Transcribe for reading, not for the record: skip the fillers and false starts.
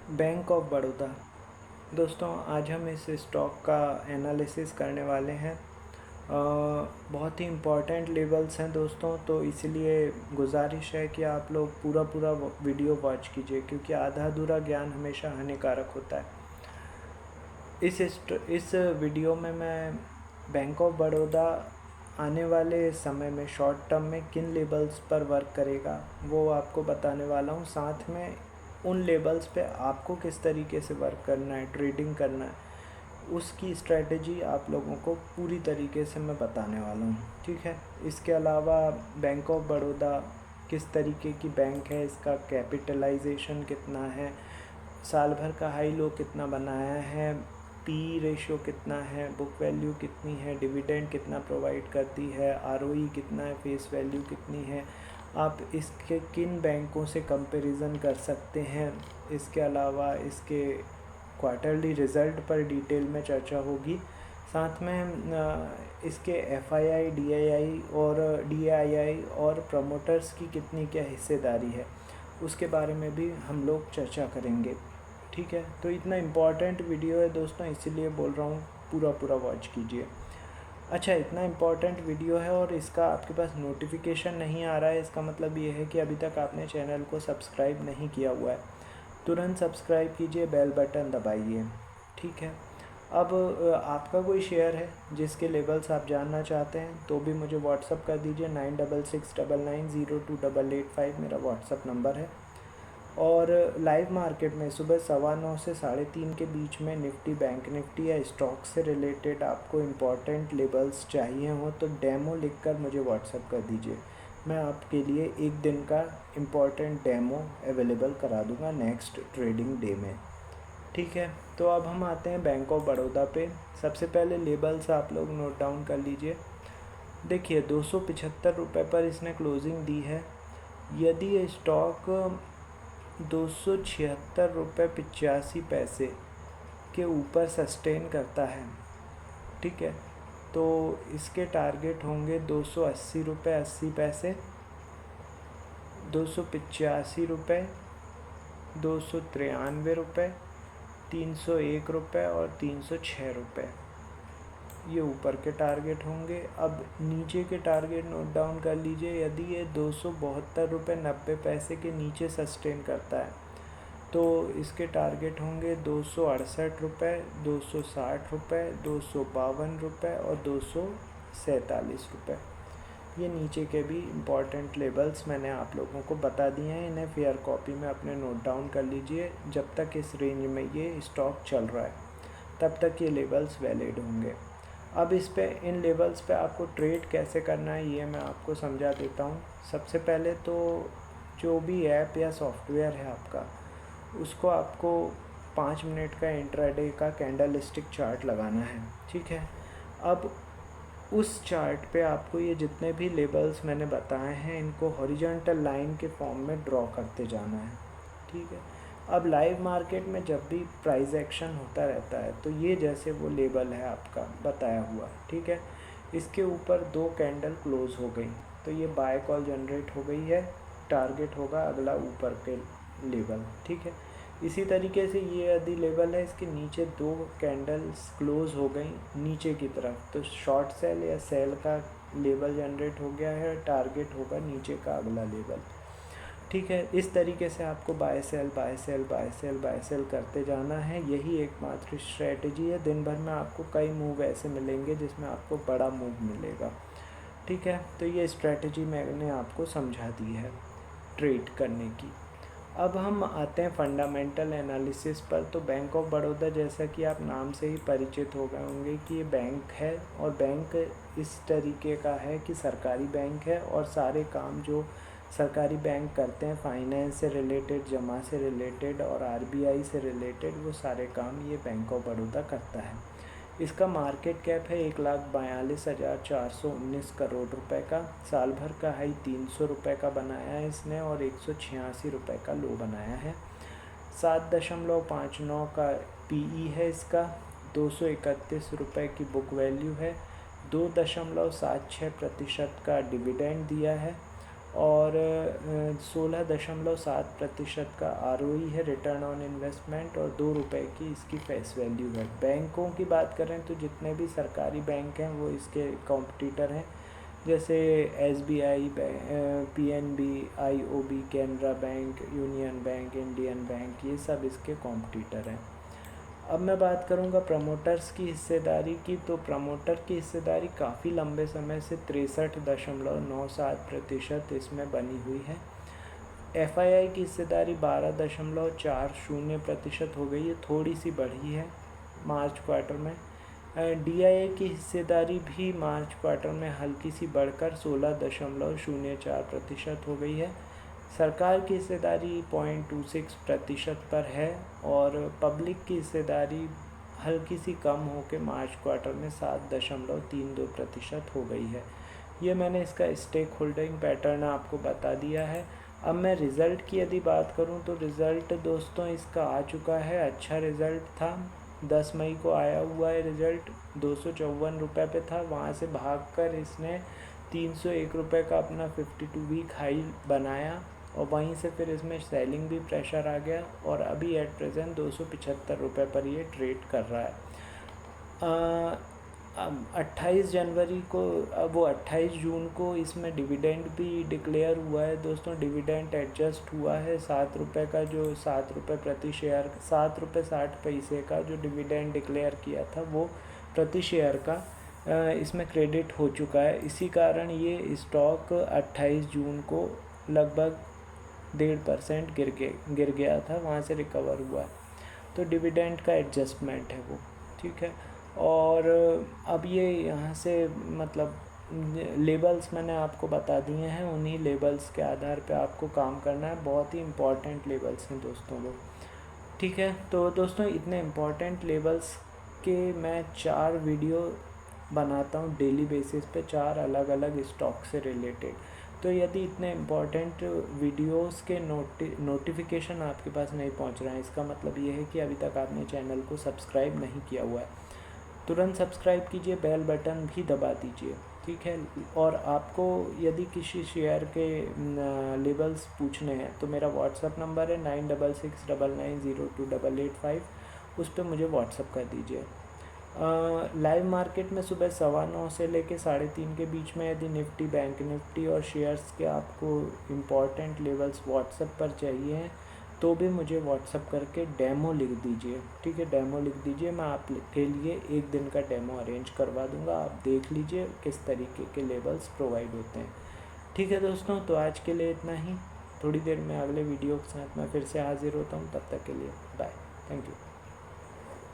Bank of Baroda. दोस्तों आज हम इस स्टॉक का एनालिसिस करने वाले हैं। बहुत ही इम्पोर्टेंट लेवल्स हैं दोस्तों, तो इसलिए गुजारिश है कि आप लोग पूरा वीडियो वॉच कीजिए, क्योंकि आधा अधूरा ज्ञान हमेशा हानिकारक होता है। इस वीडियो में मैं बैंक ऑफ बड़ौदा आने वाले समय में शॉर्ट टर्म में किन लेवल्स पर वर्क करेगा वो आपको बताने वाला हूँ। साथ में उन लेवल्स पे आपको किस तरीके से वर्क करना है, ट्रेडिंग करना है, उसकी स्ट्रेटजी आप लोगों को पूरी तरीके से मैं बताने वाला हूँ। ठीक है। इसके अलावा बैंक ऑफ बड़ौदा किस तरीके की बैंक है, इसका कैपिटलाइजेशन कितना है, साल भर का हाई लो कितना बनाया है, पी रेशियो कितना है, बुक वैल्यू कितनी है, डिविडेंड कितना प्रोवाइड करती है, आरओई कितना है, फेस वैल्यू कितनी है, आप इसके किन बैंकों से कंपैरिजन कर सकते हैं। इसके अलावा इसके क्वार्टरली रिज़ल्ट पर डिटेल में चर्चा होगी। साथ में इसके एफआईआई, डीआईआई और डीआईआई और प्रमोटर्स की कितनी क्या हिस्सेदारी है, उसके बारे में भी हम लोग चर्चा करेंगे। ठीक है। तो इतना इम्पॉर्टेंट वीडियो है दोस्तों, इसीलिए बोल रहा हूँ पूरा वॉच कीजिए। अच्छा, इतना इम्पॉर्टेंट वीडियो है और इसका आपके पास नोटिफिकेशन नहीं आ रहा है, इसका मतलब ये है कि अभी तक आपने चैनल को सब्सक्राइब नहीं किया हुआ है। तुरंत सब्सक्राइब कीजिए, बेल बटन दबाइए। ठीक है। अब आपका कोई शेयर है जिसके लेवल्स आप जानना चाहते हैं तो भी मुझे व्हाट्सअप कर दीजिए। 9669902885 मेरा व्हाट्सअप नंबर है। और लाइव मार्केट में सुबह 9:15 से 3:30 के बीच में निफ्टी, बैंक निफ्टी या स्टॉक से रिलेटेड आपको इम्पॉर्टेंट लेवल्स चाहिए हो तो डेमो लिखकर मुझे व्हाट्सअप कर दीजिए। मैं आपके लिए एक दिन का इम्पॉर्टेंट डेमो अवेलेबल करा दूंगा नेक्स्ट ट्रेडिंग डे में। ठीक है। तो अब हम आते हैं बैंक ऑफ बड़ौदा पे। सबसे पहले लेवल्स आप लोग नोट डाउन कर लीजिए। देखिए 275 रुपये पर इसने क्लोजिंग दी है। यदि ये स्टॉक 276 रुपये 85 पैसे के ऊपर सस्टेन करता है, ठीक है, तो इसके टारगेट होंगे 280 रुपये 80 पैसे, 285 रुपये, 293 रुपये, 301 रुपये और 306 रुपये। ये ऊपर के टारगेट होंगे। अब नीचे के टारगेट नोट डाउन कर लीजिए। यदि ये 272 रुपये 90 पैसे के नीचे सस्टेन करता है तो इसके टारगेट होंगे 268 रुपये, 260 रुपये, 252 रुपये और 247 रुपये। ये नीचे के भी इम्पॉर्टेंट लेवल्स मैंने आप लोगों को बता दिए हैं। इन्हें फेयर कॉपी में अपने नोट डाउन कर लीजिए। जब तक इस रेंज में ये स्टॉक चल रहा है तब तक ये लेवल्स वैलिड होंगे। अब इस पे इन लेवल्स पे आपको ट्रेड कैसे करना है ये मैं आपको समझा देता हूँ। सबसे पहले तो जो भी ऐप या सॉफ्टवेयर है आपका, उसको आपको 5 मिनट का इंट्राडे का कैंडलस्टिक चार्ट लगाना है। ठीक है। अब उस चार्ट पे आपको ये जितने भी लेवल्स मैंने बताए हैं इनको हॉरिजॉन्टल लाइन के फॉर्म में ड्रॉ करते जाना है। ठीक है। अब लाइव मार्केट में जब भी प्राइस एक्शन होता रहता है तो ये जैसे वो लेवल है आपका बताया हुआ, ठीक है, इसके ऊपर 2 कैंडल क्लोज हो गई तो ये बाय कॉल जनरेट हो गई है। टारगेट होगा अगला ऊपर के लेवल। ठीक है। इसी तरीके से ये यदि लेवल है, इसके नीचे 2 कैंडल्स क्लोज हो गई नीचे की तरफ तो शॉर्ट सेल या सेल का लेवल जनरेट हो गया है। टारगेट होगा नीचे का अगला लेवल। ठीक है। इस तरीके से आपको buy sell buy sell buy sell buy sell करते जाना है। यही एकमात्र स्ट्रैटेजी है। दिन भर में आपको कई मूव ऐसे मिलेंगे जिसमें आपको बड़ा मूव मिलेगा। ठीक है। तो ये स्ट्रैटेजी मैंने आपको समझा दी है ट्रेड करने की। अब हम आते हैं फंडामेंटल एनालिसिस पर। तो बैंक ऑफ बड़ौदा, जैसा कि आप नाम से ही परिचित हो गए होंगे कि ये बैंक है और बैंक इस तरीके का है कि सरकारी बैंक है और सारे काम जो सरकारी बैंक करते हैं फाइनेंस से रिलेटेड, जमा से रिलेटेड और आरबीआई से रिलेटेड, वो सारे काम ये बैंक ऑफ बड़ौदा करता है। इसका मार्केट कैप है 1,42,419 करोड़ रुपए का। साल भर का हाई 300 रुपये का बनाया है इसने और 186 रुपये का लो बनाया है। 7.59 का पीई है इसका। 231 रुपये की बुक वैल्यू है। 2.76% का डिविडेंड दिया है और 16.7% का ROE है, रिटर्न ऑन इन्वेस्टमेंट, और 2 रुपये की इसकी फेस वैल्यू है। बैंकों की बात करें तो जितने भी सरकारी बैंक हैं वो इसके कॉम्पिटिटर हैं, जैसे SBI, PNB, IOB, Canara bank, union bank, Indian bank, ये सब इसके कॉम्पिटिटर हैं। अब मैं बात करूंगा प्रमोटर्स की हिस्सेदारी की। तो प्रमोटर की हिस्सेदारी काफ़ी लंबे समय से 63.97% इसमें बनी हुई है। FII की हिस्सेदारी 12.40% हो गई है, थोड़ी सी बढ़ी है मार्च क्वार्टर में। DIA की हिस्सेदारी भी मार्च क्वार्टर में हल्की सी बढ़कर 16.04% हो गई है। सरकार की हिस्सेदारी 0.26% पर है, और पब्लिक की हिस्सेदारी हल्की सी कम होकर मार्च क्वार्टर में 7.32% हो गई है। ये मैंने इसका स्टेक होल्डिंग पैटर्न आपको बता दिया है। अब मैं रिज़ल्ट की यदि बात करूं तो रिज़ल्ट दोस्तों इसका आ चुका है, अच्छा रिज़ल्ट था। 10 मई को आया हुआ है रिज़ल्ट, 254 रुपये पे था, वहाँ से भागकर इसने 301 रुपये का अपना 52 वीक हाई बनाया, और वहीं से फिर इसमें सेलिंग भी प्रेशर आ गया, और अभी एट प्रेजेंट 275 रुपये पर ये ट्रेड कर रहा है। 28 जनवरी को, अब वो 28 जून को इसमें डिविडेंड भी डिक्लेयर हुआ है दोस्तों। डिविडेंड एडजस्ट हुआ है 7 रुपये का, जो 7 रुपये प्रति शेयर, 7 रुपये 60 पैसे का जो डिविडेंड डिक्लेयर किया था वो प्रति शेयर का इसमें क्रेडिट हो चुका है। इसी कारण ये स्टॉक 28 जून को लगभग 1.5% गिर गया था, वहाँ से रिकवर हुआ। तो डिविडेंड का एडजस्टमेंट है वो, ठीक है। और अब ये यहाँ से मतलब लेबल्स मैंने आपको बता दिए हैं, उन्हीं लेबल्स के आधार पे आपको काम करना है। बहुत ही इम्पॉर्टेंट लेबल्स हैं दोस्तों वो, ठीक है। तो दोस्तों इतने इम्पॉर्टेंट लेबल्स के मैं 4 वीडियो बनाता हूँ डेली बेसिस पे, 4 अलग अलग स्टॉक से रिलेटेड। तो यदि इतने इम्पॉर्टेंट वीडियोस के नोटिफिकेशन आपके पास नहीं पहुंच रहा है, इसका मतलब ये है कि अभी तक आपने चैनल को सब्सक्राइब नहीं किया हुआ है। तुरंत सब्सक्राइब कीजिए, बेल बटन भी दबा दीजिए, ठीक है। और आपको यदि किसी शेयर के लेबल्स पूछने हैं तो मेरा व्हाट्सअप नंबर है 9669902885, उस पर मुझे व्हाट्सअप कर दीजिए। लाइव मार्केट में सुबह 9:15 से लेके 3:30 के बीच में यदि निफ्टी, बैंक निफ्टी और शेयर्स के आपको इम्पॉर्टेंट लेवल्स व्हाट्सएप पर चाहिए हैं तो भी मुझे व्हाट्सएप करके डेमो लिख दीजिए, ठीक है। डेमो लिख दीजिए, मैं आपके लिए 1 दिन का डेमो अरेंज करवा दूंगा। आप देख लीजिए किस तरीके के लेवल्स प्रोवाइड होते हैं, ठीक है दोस्तों। तो आज के लिए इतना ही, थोड़ी देर में अगले वीडियो के साथ मैं फिर से हाजिर होता हूँ, तब तक के लिए बाय, थैंक यू।